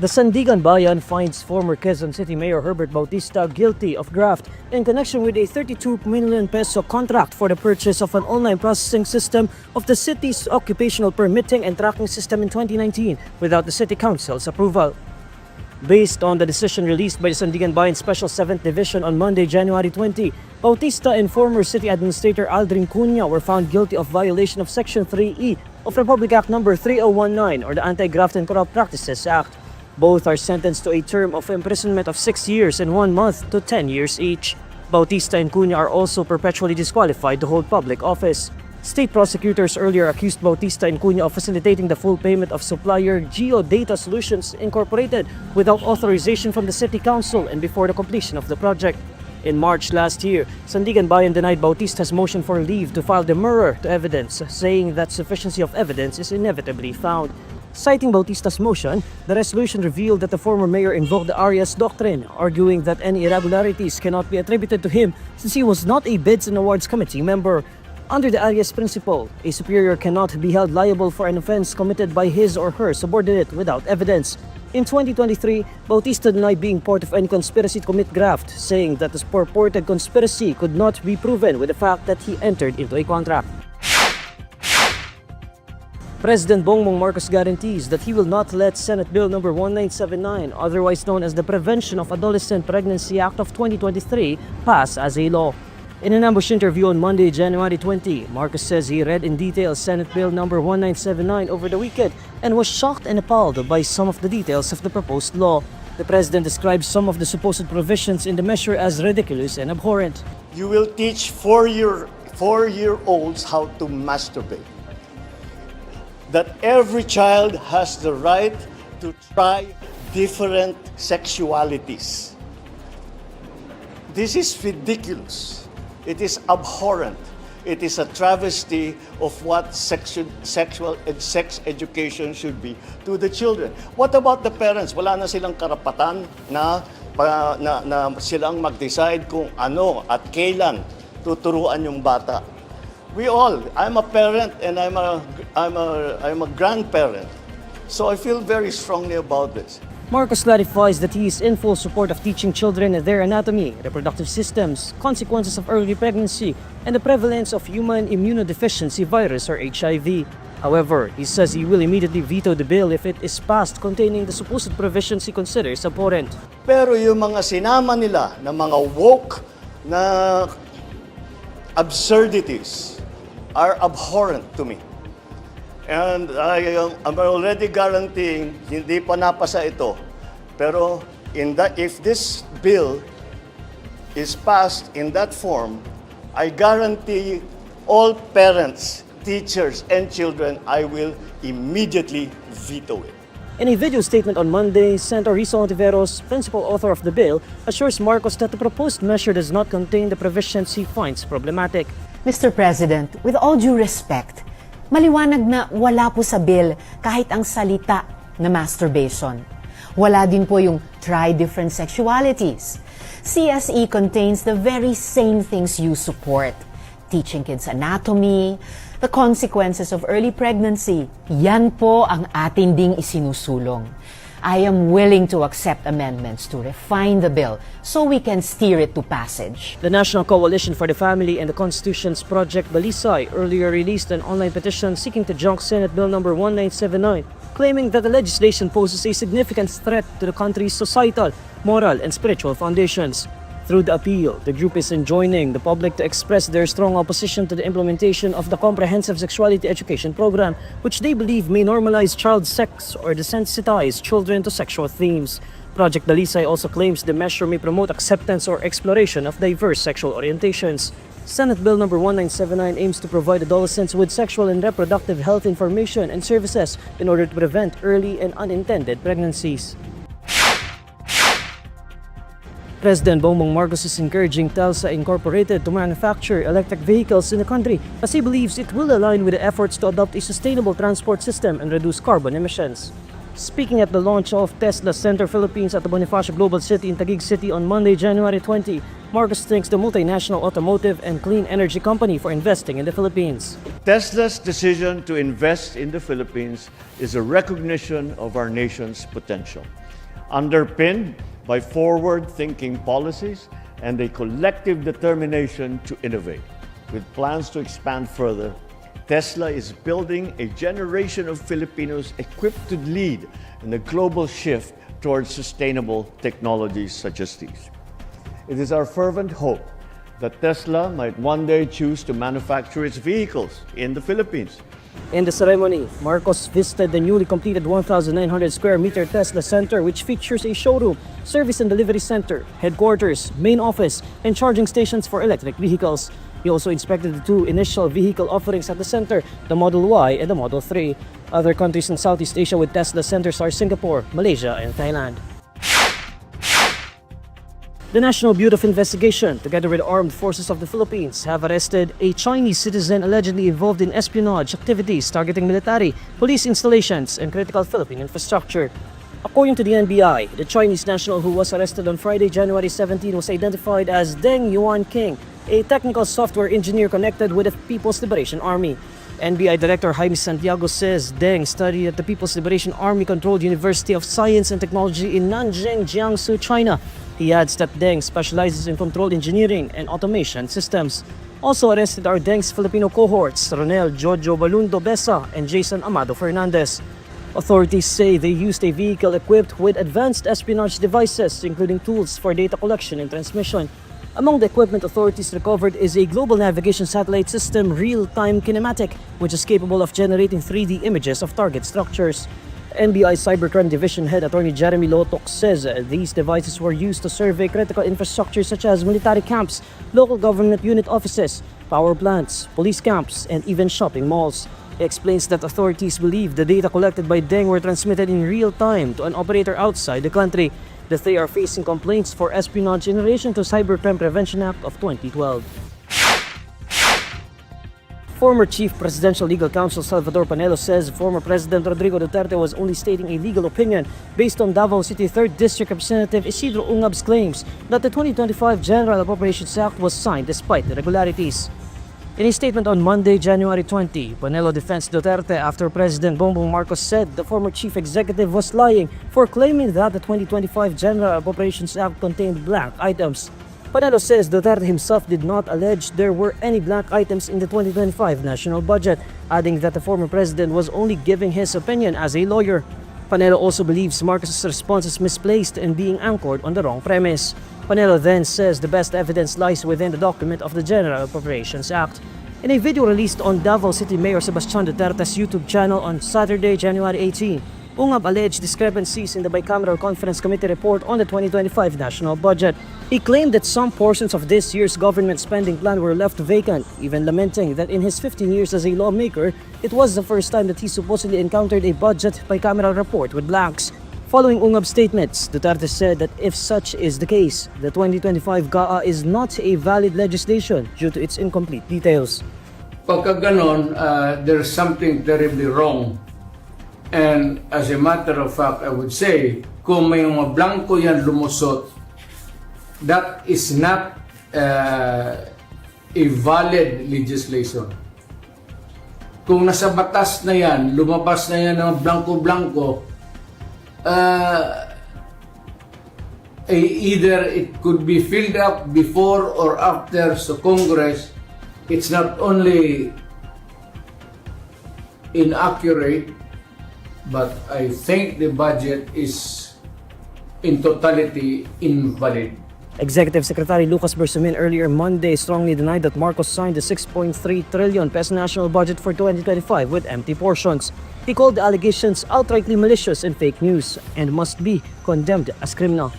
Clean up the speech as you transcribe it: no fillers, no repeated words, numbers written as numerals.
The Sandigan Bayan finds former Quezon City Mayor Herbert Bautista guilty of graft in connection with a 32 million peso contract for the purchase of an online processing system of the city's occupational permitting and tracking system in 2019 without the City Council's approval. Based on the decision released by the Sandigan Bayan Special 7th Division on Monday, January 20, Bautista and former City Administrator Aldrin Cunha were found guilty of violation of Section 3E of Republic Act No. 3019 or the Anti-Graft and Corrupt Practices Act. Both are sentenced to a term of imprisonment of 6 years and 1 month to 10 years each. Bautista and Cunha are also perpetually disqualified to hold public office. State prosecutors earlier accused Bautista and Cunha of facilitating the full payment of supplier Geodata Solutions Incorporated without authorization from the City Council and before the completion of the project. In March last year, Sandigan Bayan denied Bautista's motion for leave to file demurrer to evidence, saying that sufficiency of evidence is inevitably found. Citing Bautista's motion, the resolution revealed that the former mayor invoked the Arias Doctrine, arguing that any irregularities cannot be attributed to him since he was not a Bids and Awards Committee member. Under the Arias principle, a superior cannot be held liable for an offense committed by his or her subordinate without evidence. In 2023, Bautista denied being part of any conspiracy to commit graft, saying that the purported conspiracy could not be proven with the fact that he entered into a contract. President Bong Marcus guarantees that he will not let Senate Bill No. 1979, otherwise known as the Prevention of Adolescent Pregnancy Act of 2023, pass as a law. In an ambush interview on Monday, January 20, Marcus says he read in detail Senate Bill No. 1979 over the weekend and was shocked and appalled by some of the details of the proposed law. The president describes some of the supposed provisions in the measure as ridiculous and abhorrent. You will teach four-year-olds how to masturbate. That every child has the right to try different sexualities. This is ridiculous. It is abhorrent. It is a travesty of what sexual and sex education should be to the children. What about the parents? Wala na silang karapatan na silang mag-decide kung ano at kailan tuturuan yung bata. I'm a parent and I'm a grandparent. So I feel very strongly about this. Marcus clarifies that he is in full support of teaching children their anatomy, reproductive systems, consequences of early pregnancy, and the prevalence of human immunodeficiency virus or HIV. However, he says he will immediately veto the bill if it is passed containing the supposed provisions he considers abhorrent. Pero yung mga sinama nila na mga woke na absurdities are abhorrent to me. And I'm already guaranteeing hindi pa napasa ito. Pero if this bill is passed in that form, I guarantee all parents, teachers, and children, I will immediately veto it. In a video statement on Monday, Senator Hontiveros, principal author of the bill, assures Marcos that the proposed measure does not contain the provisions he finds problematic. Mr. President, with all due respect, maliwanag na wala po sa bill kahit ang salita na masturbation. Wala din po yung try different sexualities. CSE contains the very same things you support. Teaching kids anatomy, the consequences of early pregnancy. Yan po ang atin ding isinusulong. I am willing to accept amendments to refine the bill so we can steer it to passage. The National Coalition for the Family and the Constitution's Project Balisay earlier released an online petition seeking to junk Senate Bill No. 1979, claiming that the legislation poses a significant threat to the country's societal, moral, and spiritual foundations. Through the appeal, the group is enjoining the public to express their strong opposition to the implementation of the Comprehensive Sexuality Education Program, which they believe may normalize child sex or desensitize children to sexual themes. Project Dalisay also claims the measure may promote acceptance or exploration of diverse sexual orientations. Senate Bill No. 1979 aims to provide adolescents with sexual and reproductive health information and services in order to prevent early and unintended pregnancies. President Bong Marcus is encouraging Telsa Incorporated to manufacture electric vehicles in the country as he believes it will align with the efforts to adopt a sustainable transport system and reduce carbon emissions. Speaking at the launch of Tesla Center Philippines at the Bonifacio Global City in Taguig City on Monday, January 20, Marcus thanks the multinational automotive and clean energy company for investing in the Philippines. Tesla's decision to invest in the Philippines is a recognition of our nation's potential. underpinned by forward-thinking policies and a collective determination to innovate. With plans to expand further, Tesla is building a generation of Filipinos equipped to lead in the global shift towards sustainable technologies such as these. It is our fervent hope that Tesla might one day choose to manufacture its vehicles in the Philippines. In the ceremony, Marcos visited the newly completed 1,900 square meter Tesla Center, which features a showroom, service and delivery center, headquarters, main office, and charging stations for electric vehicles. He also inspected the two initial vehicle offerings at the center, the Model Y and the Model 3. Other countries in Southeast Asia with Tesla centers are Singapore, Malaysia, and Thailand. The National Bureau of Investigation, together with armed forces of the Philippines, have arrested a Chinese citizen allegedly involved in espionage activities targeting military, police installations, and critical Philippine infrastructure. According to the NBI, the Chinese national who was arrested on Friday, January 17, was identified as Deng Yuanqing, a technical software engineer connected with the People's Liberation Army. NBI Director Jaime Santiago says Deng studied at the People's Liberation Army-controlled University of Science and Technology in Nanjing, Jiangsu, China. He adds that Deng specializes in control engineering and automation systems. Also arrested are Deng's Filipino cohorts, Ronel Jojo Balundo Besa and Jason Amado Fernandez. Authorities say they used a vehicle equipped with advanced espionage devices, including tools for data collection and transmission. Among the equipment authorities recovered is a global navigation satellite system, real-time kinematic, which is capable of generating 3D images of target structures. NBI Cybercrime Division Head Attorney Jeremy Lotok says these devices were used to survey critical infrastructure such as military camps, local government unit offices, power plants, police camps, and even shopping malls. He explains that authorities believe the data collected by Deng were transmitted in real time to an operator outside the country, that they are facing complaints for espionage in relation to Cybercrime Prevention Act of 2012. Former Chief Presidential Legal Counsel Salvador Panelo says former President Rodrigo Duterte was only stating a legal opinion based on Davao City 3rd District Representative Isidro Ungab's claims that the 2025 General Appropriations Act was signed despite irregularities. In a statement on Monday, January 20, Panelo defends Duterte after President Bong Marcus said the former chief executive was lying for claiming that the 2025 General Appropriations Act contained blank items. Panelo says Duterte himself did not allege there were any blank items in the 2025 national budget, adding that the former president was only giving his opinion as a lawyer. Panelo also believes Marcos's response is misplaced and being anchored on the wrong premise. Panelo then says the best evidence lies within the document of the General Appropriations Act. In a video released on Davao City Mayor Sebastian Duterte's YouTube channel on Saturday, January 18, Ungab alleged discrepancies in the Bicameral Conference Committee report on the 2025 national budget. He claimed that some portions of this year's government spending plan were left vacant, even lamenting that in his 15 years as a lawmaker, it was the first time that he supposedly encountered a budget bicameral report with blanks. Following Ungab's statements, Duterte said that if such is the case, the 2025 GAA is not a valid legislation due to its incomplete details. Pagka ganon, there's something terribly wrong. And as a matter of fact, I would say, kung may mga blanco yan lumusot, that is not a valid legislation. Kung nasa batas na yan, lumabas na yan ng blanco-blanco, either it could be filled up before or after so Congress. It's not only inaccurate, but I think the budget is in totality invalid. Executive Secretary Lucas Bersamin earlier Monday strongly denied that Marcos signed the 6.3 trillion peso national budget for 2025 with empty portions. He called the allegations outrightly malicious and fake news and must be condemned as criminal.